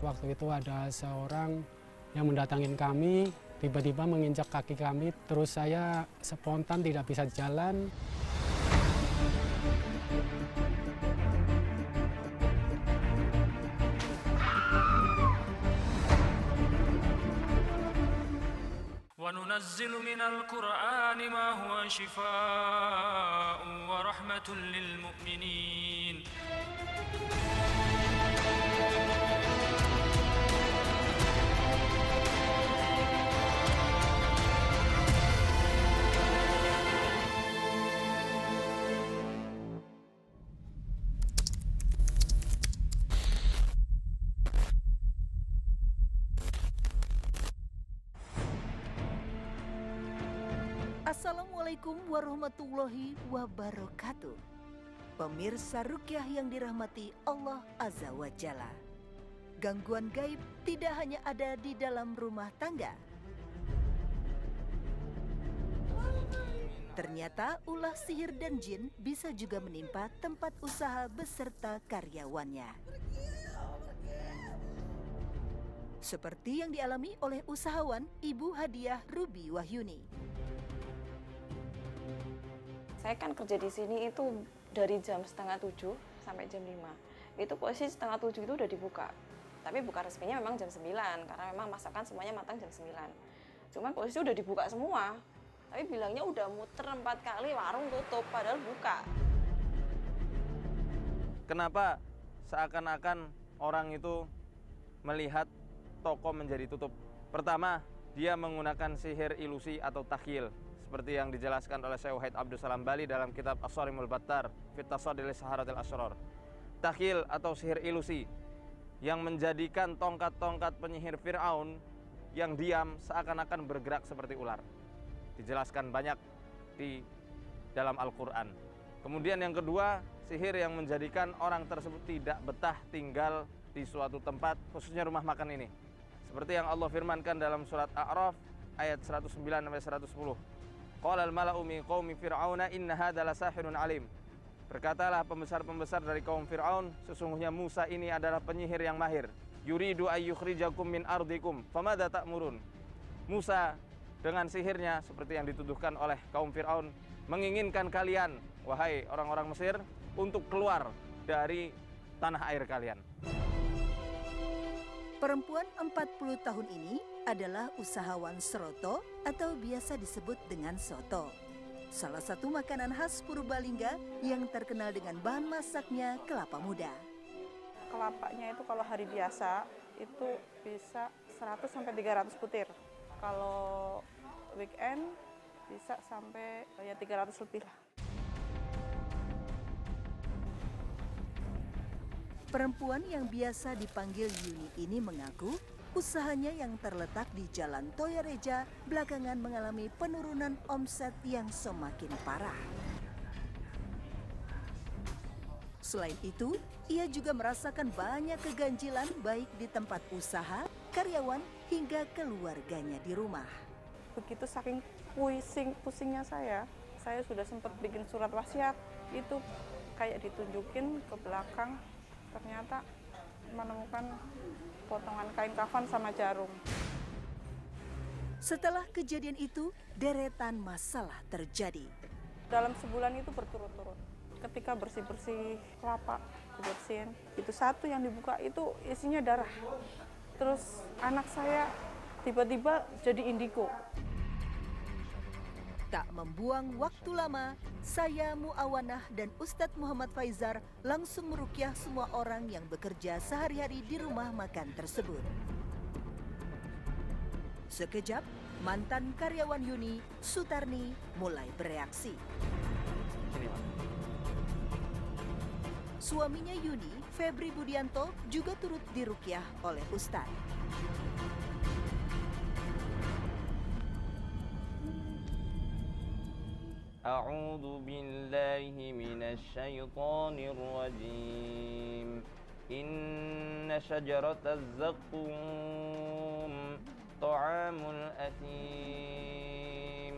Waktu itu ada seorang yang mendatangin kami, tiba-tiba menginjak kaki kami, terus saya spontan tidak bisa jalan. وننزل من القرآن ما هو شفاء ورحمة للمؤمنين. Assalamualaikum warahmatullahi wabarakatuh. Pemirsa Ruqyah yang dirahmati Allah Azza wa Jalla. Gangguan gaib tidak hanya ada di dalam rumah tangga. Ternyata ulah sihir dan jin bisa juga menimpa tempat usaha beserta karyawannya. Seperti yang dialami oleh usahawan Ibu Hadiah Ruby Wahyuni. Saya kan kerja di sini itu dari jam 6:30 sampai jam 5. Itu posisi 6:30 itu udah dibuka. Tapi buka resminya memang jam 9 karena memang masakan semuanya matang jam 9. Cuman posisi udah dibuka semua. Tapi bilangnya udah muter 4 kali warung tutup padahal buka. Kenapa seakan-akan orang itu melihat toko menjadi tutup? Pertama, dia menggunakan sihir ilusi atau takhyil. Seperti yang dijelaskan oleh Syekh Wahid Abdul Salam Bali dalam kitab As-Sarimul Battar Fit Tasaddi li Saharatil Asrar. Takhyil atau sihir ilusi yang menjadikan tongkat-tongkat penyihir Fir'aun yang diam seakan-akan bergerak seperti ular. Dijelaskan banyak di dalam Al-Quran. Kemudian yang kedua, sihir yang menjadikan orang tersebut tidak betah tinggal di suatu tempat, khususnya rumah makan ini. Seperti yang Allah firmankan dalam surat A'raf ayat 109-110. Qala al-mala'u min qaumi fir'auna inna hadza lasahirun alim. Berkatalah pembesar-pembesar dari kaum Fir'aun, sesungguhnya Musa ini adalah penyihir yang mahir. Yuridu ayyukhrijakum min ardikum, famadza ta'murun. Musa dengan sihirnya seperti yang dituduhkan oleh kaum Fir'aun menginginkan kalian, wahai orang-orang Mesir, untuk keluar dari tanah air kalian. Perempuan 40 tahun ini adalah usahawan seroto atau biasa disebut dengan soto. Salah satu makanan khas Purbalingga yang terkenal dengan bahan masaknya kelapa muda. Kelapanya itu kalau hari biasa itu bisa 100-300 butir. Kalau weekend bisa sampai 300 lebih lah. Perempuan yang biasa dipanggil Yuni ini mengaku usahanya yang terletak di Jalan Toyareja belakangan mengalami penurunan omset yang semakin parah. Selain itu, ia juga merasakan banyak keganjilan baik di tempat usaha, karyawan, hingga keluarganya di rumah. Begitu saking pusingnya saya sudah sempat bikin surat wasiat, itu kayak ditunjukin ke belakang, ternyata menemukan potongan kain kafan sama jarum. Setelah kejadian itu, deretan masalah terjadi. Dalam sebulan itu berturut-turut. Ketika bersih-bersih kelapa, dibersihin, itu satu yang dibuka itu isinya darah. Terus anak saya tiba-tiba jadi indigo. Tak membuang waktu lama, saya Muawanah dan Ustadz Muhammad Faizar langsung meruqyah semua orang yang bekerja sehari-hari di rumah makan tersebut. Sekejap, mantan karyawan Yuni, Sutarni, mulai bereaksi. Suaminya Yuni, Febri Budianto, juga turut diruqyah oleh Ustadz. A'udzu billahi minasy syaithanir rajim. Inna syajarataz zaqqum ta'amul athim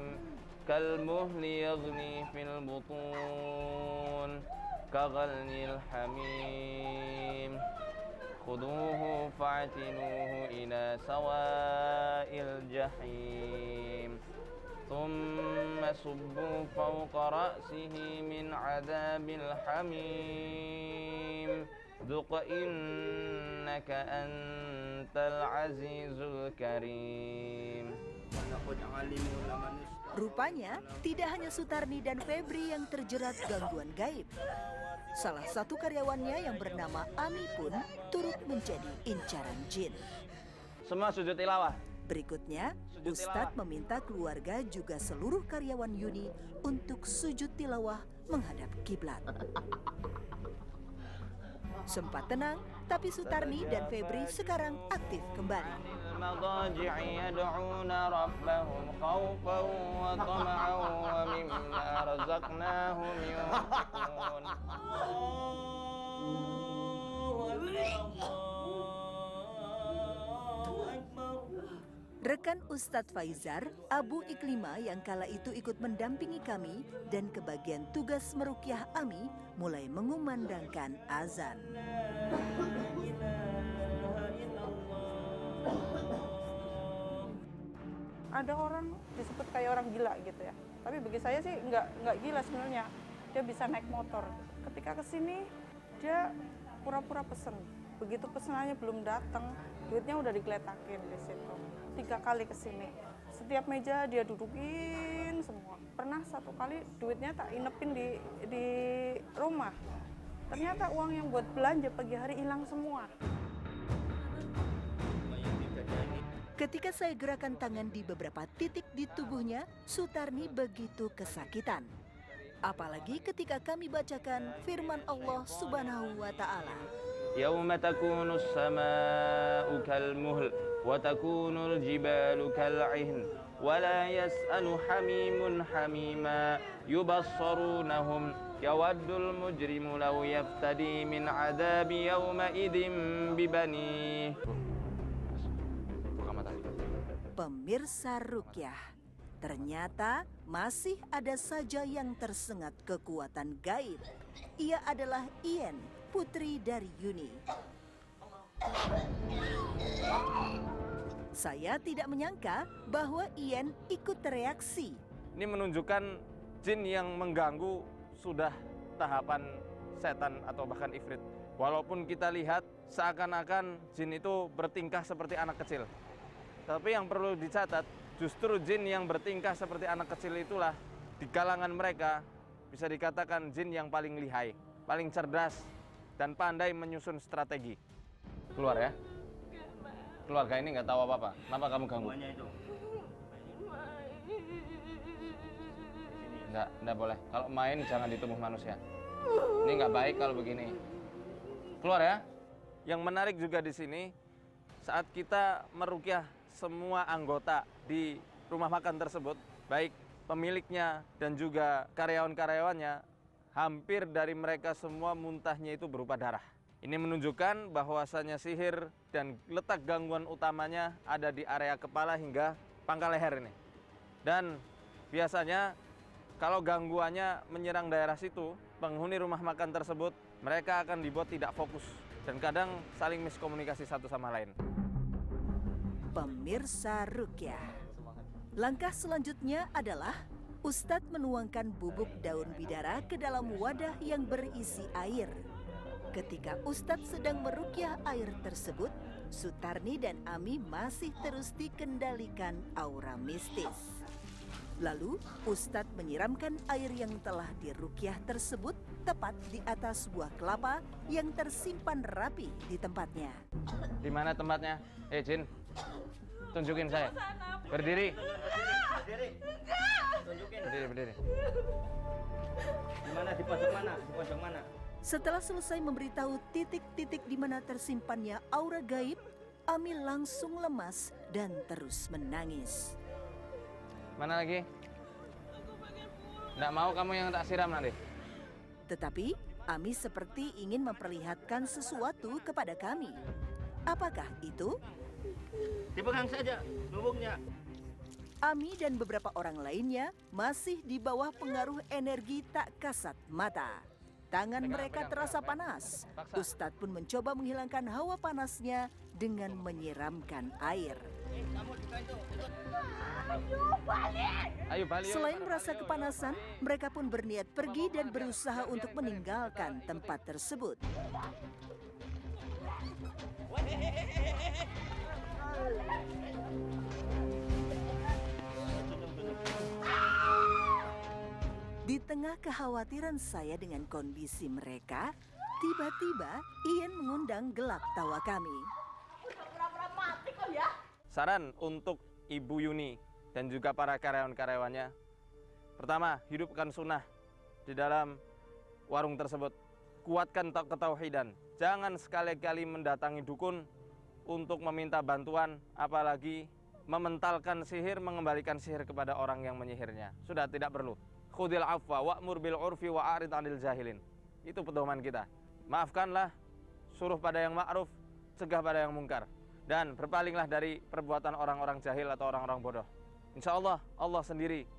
kal muhli yaghli fil butun kaghalnil hamim خذوه فاعتلوه إلى سواء الجحيم ثم صبوا فوق رأسه من عذاب الحميم ذق إنك أنت العزيز الكريم. Rupanya, tidak hanya Sutarni dan Febri yang terjerat gangguan gaib. Salah satu karyawannya yang bernama Ami pun turut menjadi incaran jin. Semua sujud tilawah. Berikutnya, Sujud Ustadz tilawah. meminta keluarga juga seluruh karyawan Yuni untuk sujud tilawah menghadap kiblat. Sempat tenang, tapi Sutarni dan Febri sekarang aktif kembali. المضاجع يدعون ربهم خوفا وطمعا ومما رزقناهم ينفقون. Rekan Ustadz Faizar, Abu Iklima yang kala itu ikut mendampingi kami dan kebagian tugas merukyah Ami mulai mengumandangkan azan. Ada orang disebut kayak orang gila gitu ya. Tapi bagi saya sih nggak gila sebenarnya. Dia bisa naik motor. Ketika kesini dia pura-pura pesen. Begitu pesenannya belum datang, duitnya udah digeletakin di situ. 3 kali kesini. Setiap meja dia dudukin semua. Pernah satu kali duitnya tak inepin di rumah. Ternyata uang yang buat belanja pagi hari hilang semua. Ketika saya gerakan tangan di beberapa titik di tubuhnya, Sutarni begitu kesakitan. Apalagi ketika kami bacakan firman Allah Subhanahu wa Ta'ala. يوم تكون السماء كالمهل وتكون الجبال كالعهن ولا يسأل حميم حميما يبصرونهم يود المجرم لو يفتدي من عذاب يومئذ ببنيه. Pemirsa Rukyah, ternyata masih ada saja yang tersengat kekuatan gaib. Ia adalah Ien, putri dari Yuni. Saya tidak menyangka bahwa Ien ikut tereaksi. Ini menunjukkan jin yang mengganggu sudah tahapan setan atau bahkan ifrit. Walaupun kita lihat seakan-akan jin itu bertingkah seperti anak kecil. Tapi yang perlu dicatat, justru jin yang bertingkah seperti anak kecil itulah di kalangan mereka bisa dikatakan jin yang paling lihai, paling cerdas, dan pandai menyusun strategi. Keluar ya. Keluarga ini nggak tahu apa-apa. Kenapa kamu ganggu? Nggak boleh. Kalau main jangan di tubuh manusia. Ini nggak baik kalau begini. Keluar ya. Yang menarik juga di sini, saat kita merukyah semua anggota di rumah makan tersebut, baik pemiliknya dan juga karyawan-karyawannya, hampir dari mereka semua muntahnya itu berupa darah. Ini menunjukkan bahwasanya sihir dan letak gangguan utamanya ada di area kepala hingga pangkal leher ini. Dan biasanya kalau gangguannya menyerang daerah situ, penghuni rumah makan tersebut, mereka akan dibuat tidak fokus dan kadang saling miskomunikasi satu sama lain. Pemirsa Rukyah, langkah selanjutnya adalah Ustadz menuangkan bubuk daun bidara ke dalam wadah yang berisi air. Ketika Ustadz sedang merukyah air tersebut, Sutarni dan Ami masih terus dikendalikan aura mistis. Lalu Ustadz menyiramkan air yang telah dirukyah tersebut tepat di atas buah kelapa yang tersimpan rapi di tempatnya. Di mana tempatnya? Jin, tunjukin saya. Berdiri. Berdiri. Di mana? Di pojok mana? Di pojok mana? Setelah selesai memberitahu titik-titik di mana tersimpannya aura gaib, Ami langsung lemas dan terus menangis. Mana lagi? Nggak mau kamu yang tak siram nanti? Tetapi Ami seperti ingin memperlihatkan sesuatu kepada kami. Apakah itu? Dipegang saja bubuknya. Ami dan beberapa orang lainnya masih di bawah pengaruh energi tak kasat mata. Tangan mereka terasa panas. Ustadz pun mencoba menghilangkan hawa panasnya dengan menyiramkan air. Ayo balik. Selain merasa kepanasan, mereka pun berniat pergi dan berusaha untuk meninggalkan tempat tersebut. Di tengah kekhawatiran saya dengan kondisi mereka, tiba-tiba Ian mengundang gelak tawa kami. Saran untuk Ibu Yuni dan juga para karyawan-karyawannya. Pertama, hidupkan sunnah di dalam warung tersebut. Kuatkan ketauhidan. Jangan sekali-kali mendatangi dukun untuk meminta bantuan, apalagi mementalkan sihir, mengembalikan sihir kepada orang yang menyihirnya. Sudah tidak perlu. Khudil afwa wa'mur bil urfi wa'arid 'anil jahilin. Itu pedoman kita. Maafkanlah, suruh pada yang ma'ruf, cegah pada yang mungkar. Dan berpalinglah dari perbuatan orang-orang jahil atau orang-orang bodoh. Insya Allah, Allah sendiri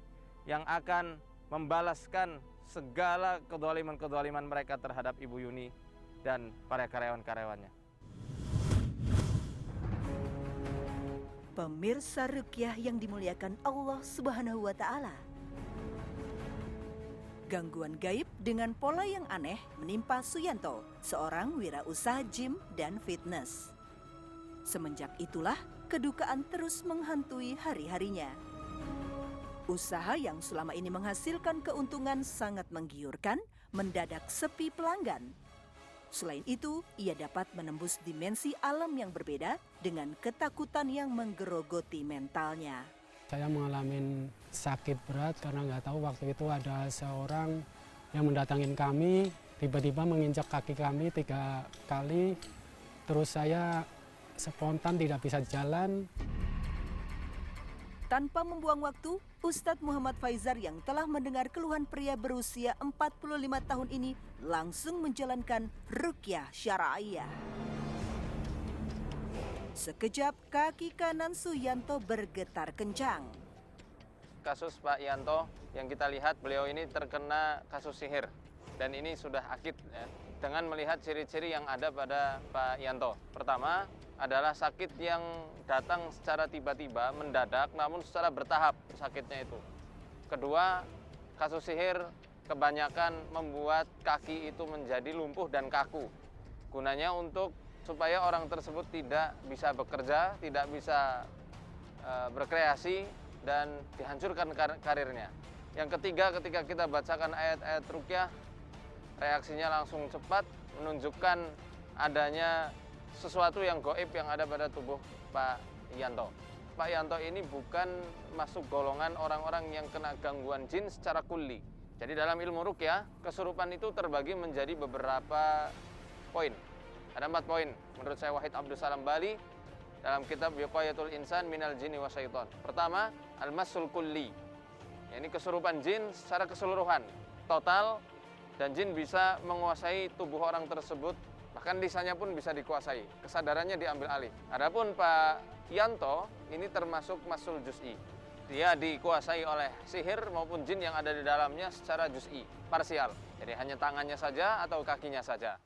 yang akan membalaskan segala kedoliman-kedoliman mereka terhadap Ibu Yuni dan para karyawan-karyawannya. Pemirsa Rukyah yang dimuliakan Allah Subhanahu wa Ta'ala. Gangguan gaib dengan pola yang aneh menimpa Suyanto, seorang wirausaha gym dan fitness. Semenjak itulah kedukaan terus menghantui hari-harinya. Usaha yang selama ini menghasilkan keuntungan sangat menggiurkan, mendadak sepi pelanggan. Selain itu, ia dapat menembus dimensi alam yang berbeda dengan ketakutan yang menggerogoti mentalnya. Saya mengalami sakit berat karena nggak tahu waktu itu ada seorang yang mendatangin kami, tiba-tiba menginjak kaki kami 3 kali, terus saya spontan tidak bisa jalan. Tanpa membuang waktu, Ustadz Muhammad Faizar yang telah mendengar keluhan pria berusia 45 tahun ini langsung menjalankan rukyah syara'iyah. Sekejap kaki kanan Suyanto bergetar kencang. Kasus Pak Yanto yang kita lihat, beliau ini terkena kasus sihir. Dan ini sudah akid ya, dengan melihat ciri-ciri yang ada pada Pak Yanto. Pertama adalah sakit yang datang secara tiba-tiba, mendadak, namun secara bertahap sakitnya itu. Kedua, kasus sihir kebanyakan membuat kaki itu menjadi lumpuh dan kaku. Gunanya supaya orang tersebut tidak bisa bekerja, tidak bisa berkreasi, dan dihancurkan karirnya. Yang ketiga, ketika kita bacakan ayat-ayat rukyah, reaksinya langsung cepat, menunjukkan adanya sesuatu yang gaib yang ada pada tubuh Pak Yanto. Pak Yanto ini bukan masuk golongan orang-orang yang kena gangguan jin secara kulli. Jadi dalam ilmu rukyah, kesurupan itu terbagi menjadi beberapa poin. Ada 4 poin menurut saya Wahid Abdul Salam Bali dalam kitab Wiqayatul Insan Minal Jinni wa Syaiton. Pertama, al-masul kulli. Ini kesurupan jin secara keseluruhan, total, dan jin bisa menguasai tubuh orang tersebut, bahkan lisannya pun bisa dikuasai, kesadarannya diambil alih. Adapun Pak Yanto ini termasuk masul juz'i. Dia dikuasai oleh sihir maupun jin yang ada di dalamnya secara juz'i, parsial. Jadi hanya tangannya saja atau kakinya saja.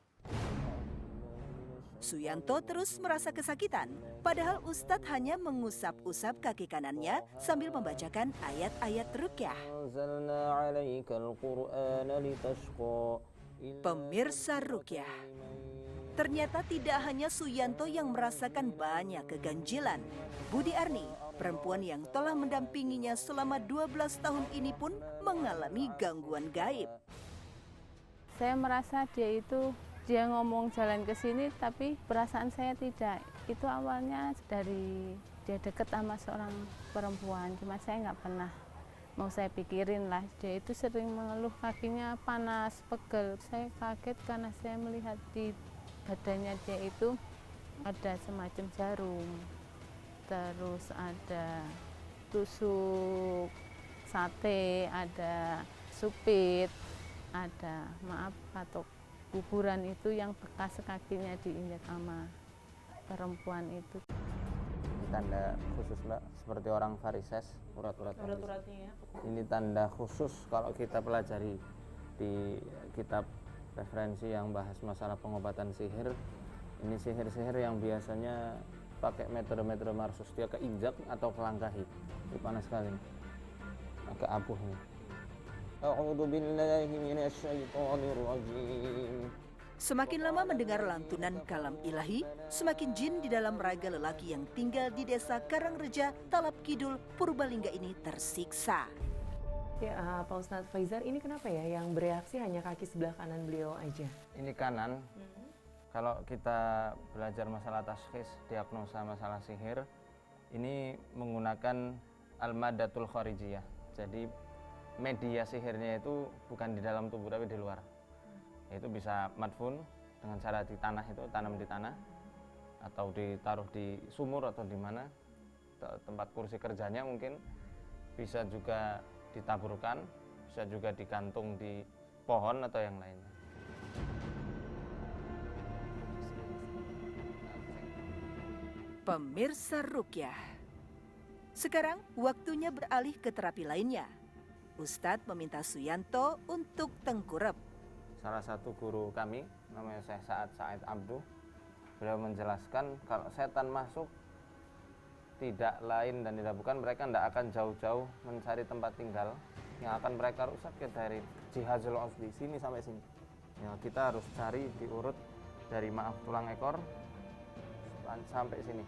Suyanto terus merasa kesakitan, padahal Ustadz hanya mengusap-usap kaki kanannya sambil membacakan ayat-ayat rukyah. Pemirsa rukyah, ternyata tidak hanya Suyanto yang merasakan banyak keganjilan. Budi Arni, perempuan yang telah mendampinginya selama 12 tahun ini pun mengalami gangguan gaib. Saya merasa dia ngomong jalan ke sini, tapi perasaan saya tidak. Itu awalnya dari dia deket sama seorang perempuan, cuma saya nggak pernah mau saya pikirin lah. Dia itu sering mengeluh kakinya panas, pegel. Saya kaget karena saya melihat di badannya dia itu ada semacam jarum, terus ada tusuk sate, ada supit, ada patok kuburan itu yang bekas kakinya diinjak sama perempuan itu. Tanda khusus Mbak, seperti orang varises, urat-uratnya. Ini tanda khusus kalau kita pelajari di kitab referensi yang bahas masalah pengobatan sihir. Ini sihir-sihir yang biasanya pakai metode-metode marsus, dia keinjak atau kelangkahi. Ini panas sekali, agak abuh nih. A'udzu billahi minasyaitonir rajim. Semakin lama mendengar lantunan kalam ilahi, semakin jin di dalam raga lelaki yang tinggal di desa Karangreja, Talap Kidul, Purbalingga ini tersiksa. Ya, Pak Ustadz Faizar, ini kenapa ya yang bereaksi hanya kaki sebelah kanan beliau aja? Ini kanan. Kalau kita belajar masalah tashkhis, diagnosa masalah sihir, ini menggunakan al-madatul kharijiyah. Jadi media sihirnya itu bukan di dalam tubuh tapi di luar. Itu bisa madfun dengan cara di tanah, itu tanam di tanah atau ditaruh di sumur atau di mana tempat kursi kerjanya, mungkin bisa juga ditaburkan, bisa juga digantung di pohon atau yang lainnya. Pemirsa Rukyah, sekarang waktunya beralih ke terapi lainnya. Ustadz meminta Suyanto untuk tengkurap. Salah satu guru kami, namanya Syekh Said Abduh, beliau menjelaskan kalau setan masuk tidak lain dan tidak bukan, mereka tidak akan jauh-jauh mencari tempat tinggal. Yang akan mereka rusak ya dari jihazul usdi, sini sampai sini. Ya, kita harus cari diurut dari tulang ekor sampai sini.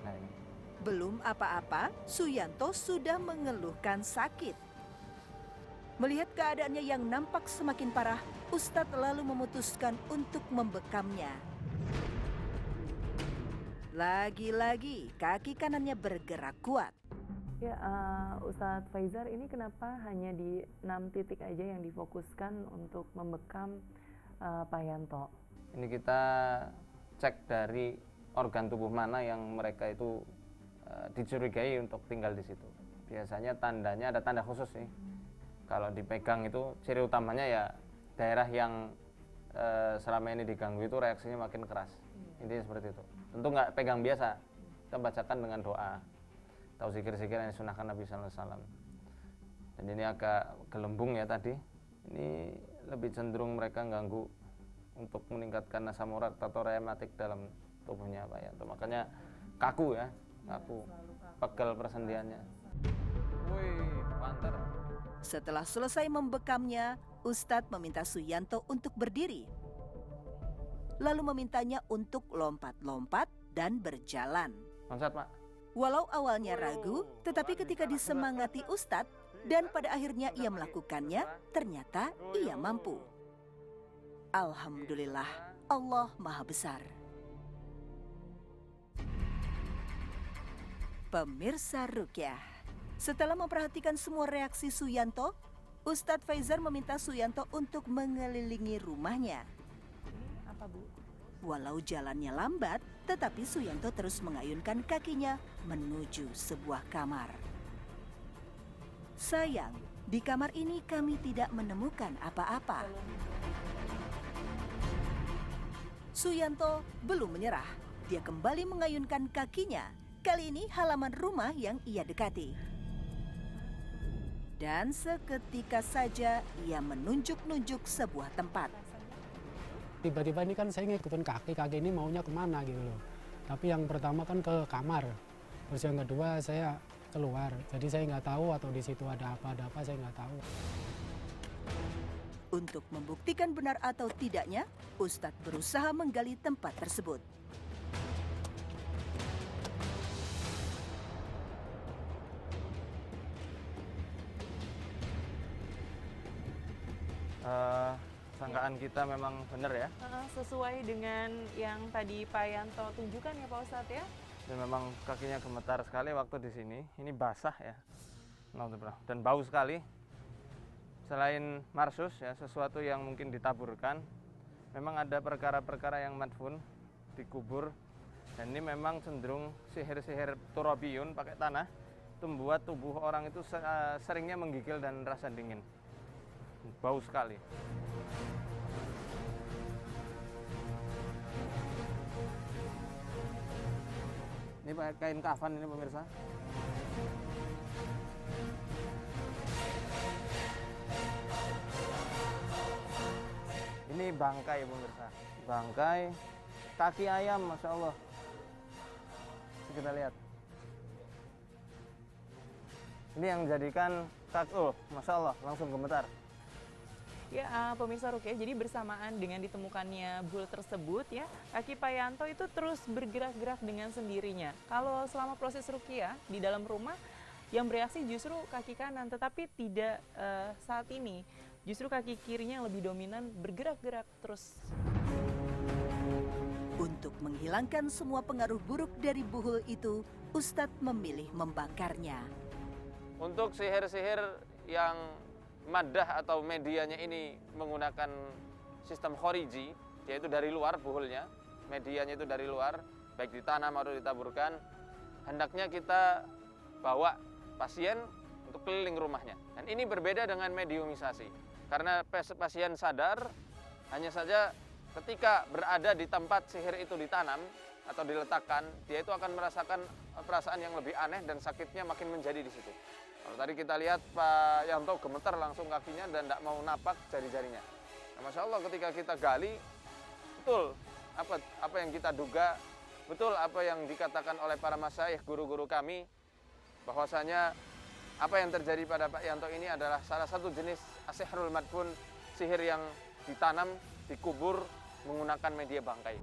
Nah, ini. Belum apa-apa, Suyanto sudah mengeluhkan sakit. Melihat keadaannya yang nampak semakin parah, Ustadz lalu memutuskan untuk membekamnya. Lagi-lagi kaki kanannya bergerak kuat. Ya, Ustadz Faizar, ini kenapa hanya di 6 titik aja yang difokuskan untuk membekam Pak Yanto? Ini kita cek dari organ tubuh mana yang mereka itu dicurigai untuk tinggal di situ. Biasanya tandanya ada tanda khusus sih. Kalau dipegang itu ciri utamanya ya daerah yang selama ini diganggu itu reaksinya makin keras. Intinya seperti itu. Tentu nggak pegang biasa, kita bacakan dengan doa atau zikir-zikir yang disunahkan Nabi Sallallahu Alaihi Wasallam. Dan ini agak gelembung ya tadi. Ini lebih cenderung mereka ganggu untuk meningkatkan asam urat atau rematik dalam tubuhnya Pak Yanto. Makanya kaku ya, kaku, pegel persendiannya. Wih, panter. Setelah selesai membekamnya, Ustadz meminta Suyanto untuk berdiri. Lalu memintanya untuk lompat-lompat dan berjalan. Loncat, Pak. Walau awalnya ragu, tetapi ketika disemangati Ustadz dan pada akhirnya ia melakukannya, ternyata ia mampu. Alhamdulillah, Allah Maha Besar. Pemirsa Rukyah, setelah memperhatikan semua reaksi Suyanto, Ustadz Faizar meminta Suyanto untuk mengelilingi rumahnya. Apa, Bu? Walau jalannya lambat, tetapi Suyanto terus mengayunkan kakinya menuju sebuah kamar. Sayang, di kamar ini kami tidak menemukan apa-apa. Suyanto belum menyerah. Dia kembali mengayunkan kakinya. Kali ini halaman rumah yang ia dekati. Dan seketika saja ia menunjuk-nunjuk sebuah tempat. Tiba-tiba ini kan saya ngikutin kaki ini maunya kemana gitu loh. Tapi yang pertama kan ke kamar, terus yang kedua saya keluar. Jadi saya nggak tahu atau di situ ada apa saya nggak tahu. Untuk membuktikan benar atau tidaknya, Ustadz berusaha menggali tempat tersebut. Sangkaan kita memang benar ya. Sesuai dengan yang tadi Pak Yanto tunjukkan ya Pak Ustadz ya. Dan memang kakinya gemetar sekali waktu di sini. Ini basah ya, dan bau sekali. Selain marsus ya, sesuatu yang mungkin ditaburkan, memang ada perkara-perkara yang madfun, dikubur. Dan ini memang cenderung sihir-sihir turabiyun pakai tanah, itu membuat tubuh orang itu seringnya menggigil dan rasa dingin. Bau sekali. Ini pakai kain kafan ini pemirsa. Ini bangkai pemirsa, bangkai kaki ayam, masya Allah. Kita lihat. Ini yang menjadikan masya Allah, langsung gemetar. Ya, pemirsa Rukyah, jadi bersamaan dengan ditemukannya bul tersebut ya, kaki Pak Yanto itu terus bergerak-gerak dengan sendirinya. Kalau selama proses Rukyah di dalam rumah, yang bereaksi justru kaki kanan, tetapi tidak saat ini. Justru kaki kirinya yang lebih dominan bergerak-gerak terus. Untuk menghilangkan semua pengaruh buruk dari buhul itu, Ustadz memilih membakarnya. Untuk sihir-sihir yang maddah atau medianya ini menggunakan sistem khoriji, yaitu dari luar buhulnya, medianya itu dari luar, baik ditanam atau ditaburkan, hendaknya kita bawa pasien untuk keliling rumahnya. Dan ini berbeda dengan mediumisasi. Karena pasien sadar, hanya saja ketika berada di tempat sihir itu ditanam atau diletakkan, dia itu akan merasakan perasaan yang lebih aneh dan sakitnya makin menjadi di situ. Kalau tadi kita lihat Pak Yanto gemetar langsung kakinya dan tidak mau napak jari-jarinya. Nah, masya Allah ketika kita gali, betul apa yang kita duga, betul apa yang dikatakan oleh para masyayikh guru-guru kami, bahwasanya apa yang terjadi pada Pak Yanto ini adalah salah satu jenis asihrul madfun, sihir yang ditanam, dikubur menggunakan media bangkai.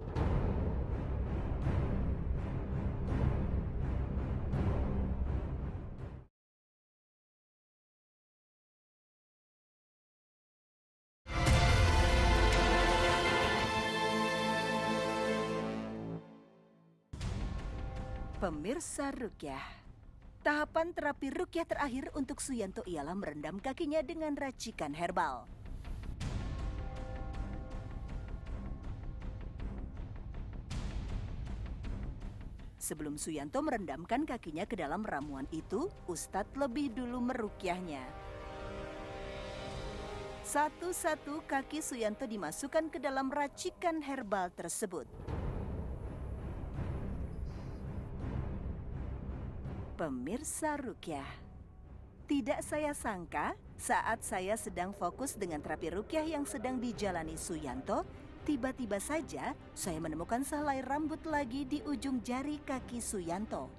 Pemirsa Rukyah, tahapan terapi Rukyah terakhir untuk Suyanto ialah merendam kakinya dengan racikan herbal. Sebelum Suyanto merendamkan kakinya ke dalam ramuan itu, Ustadz lebih dulu merukyahnya. Satu-satu kaki Suyanto dimasukkan ke dalam racikan herbal tersebut. Pemirsa Rukyah, tidak saya sangka saat saya sedang fokus dengan terapi Rukyah yang sedang dijalani Suyanto, tiba-tiba saja saya menemukan sehelai rambut lagi di ujung jari kaki Suyanto.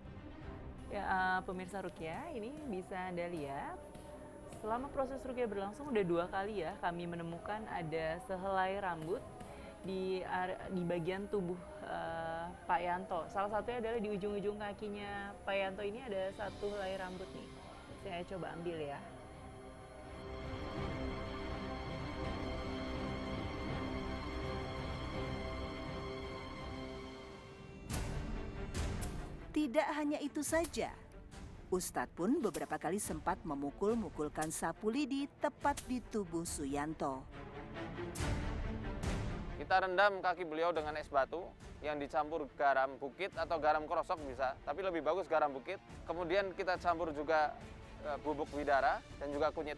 Ya, pemirsa Rukyah, ini bisa Anda lihat. Selama proses Rukyah berlangsung udah 2 kali ya kami menemukan ada sehelai rambut di bagian tubuh Pak Yanto. Salah satunya adalah di ujung-ujung kakinya Pak Yanto ini ada satu helai rambut nih. Saya coba ambil ya. Tidak hanya itu saja, Ustadz pun beberapa kali sempat memukul-mukulkan sapu lidi tepat di tubuh Suyanto. Kita rendam kaki beliau dengan es batu yang dicampur garam bukit atau garam krosok bisa, tapi lebih bagus garam bukit. Kemudian kita campur juga bubuk widara dan juga kunyit.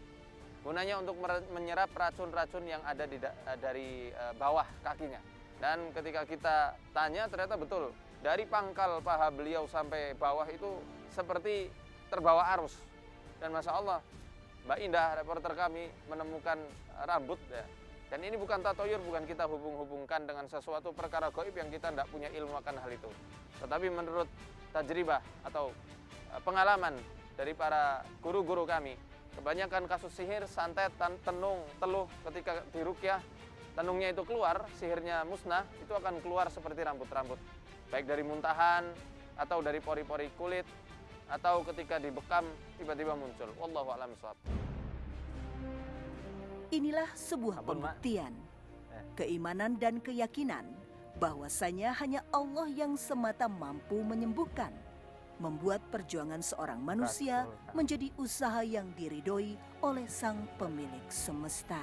Gunanya untuk menyerap racun-racun yang ada dari bawah kakinya. Dan ketika kita tanya ternyata betul, dari pangkal paha beliau sampai bawah itu seperti terbawa arus. Dan Masya Allah, Mbak Indah, reporter kami, menemukan rambut ya. Dan ini bukan tatoyur, bukan kita hubung-hubungkan dengan sesuatu perkara gaib yang kita tidak punya ilmu akan hal itu. Tetapi menurut tajribah atau pengalaman dari para guru-guru kami, kebanyakan kasus sihir, santet, tenung, teluh ketika dirukyah, tenungnya itu keluar, sihirnya musnah, itu akan keluar seperti rambut-rambut. Baik dari muntahan, atau dari pori-pori kulit, atau ketika dibekam, tiba-tiba muncul. Wallahu a'lam bishawab. Inilah sebuah pembuktian, keimanan dan keyakinan bahwasanya hanya Allah yang semata mampu menyembuhkan, membuat perjuangan seorang manusia menjadi usaha yang diridhoi oleh Sang Pemilik Semesta.